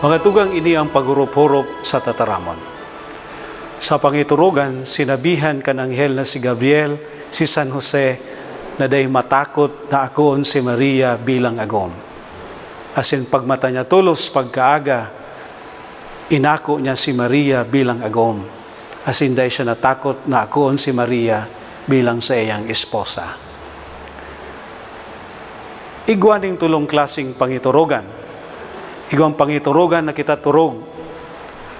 Mga tugang, ini ang paghurup-hurup sa tataramon. Sa pangiturugan, sinabihan kan anghel na si Gabriel, si San Jose, na day matakot na akoon si Maria bilang agom. Asin pagmata niya tulos pagkaaga, inako niya si Maria bilang agom. Asin day siya natakot na akoon si Maria bilang sa iyang esposa. Igwaning tulong klasing pangiturugan. Igwang pangiturugan na kita turog.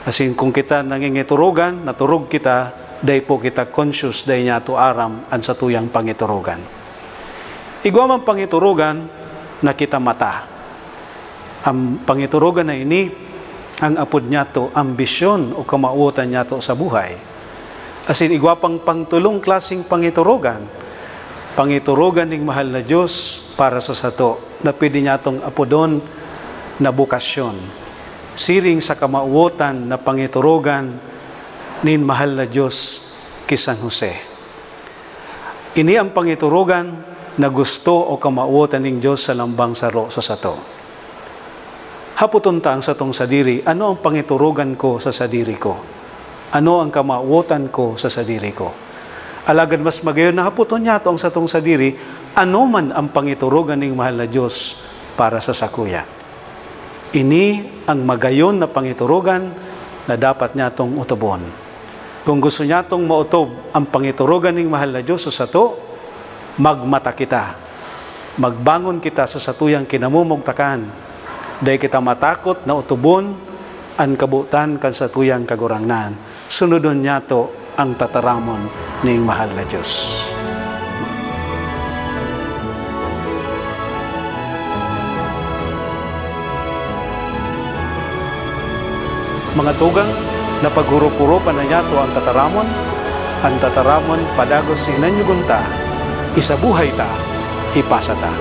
Asin kung kita nangingiturugan, naturog kita, day po kita conscious, day niya to aram ang sa tuyang pangiturugan. Igwang ang pangiturugan na kita mata. Ang pangiturugan na ini, ang apod niya to ambisyon o kamauotan niya to sa buhay. Asin igwapang pangtulong klasing pangiturugan. Pangiturugan ng mahal na Diyos para sa sato, na pwede niya tong apodon na bukasyon. Siring sa kamauotan na pangiturugan nin mahal na Diyos ki San Jose. Ini ang pangiturugan na gusto o kamauotan ng Diyos sa lambang saro sa sato. Haputon ta ang satong sadiri, ano ang pangiturugan ko sa sadiri ko? Ano ang kamauotan ko sa sadiri ko? Alagad mas magayon na haputon niya to ang satong sadiri, ano man ang pangiturugan ng mahal na Diyos para sa sakuya. Ini ang magayon na pangiturugan na dapat niya itong utubon. Kung gusto niya itong mautob ang pangiturugan ng mahal na Diyos sa sato, magmata kita. Magbangon kita sa satuyang kinamumugtakan. Dahil kita matakot na utubon ang kabutan kan satuyang kagurangnan. Sunodon niya to ang tataramon ng mahal na Diyos. Mga tugang, na paghurup-hurupan na niya to ang tataramon padagos sinanyugunta, isabuhay ta, ipasa ta.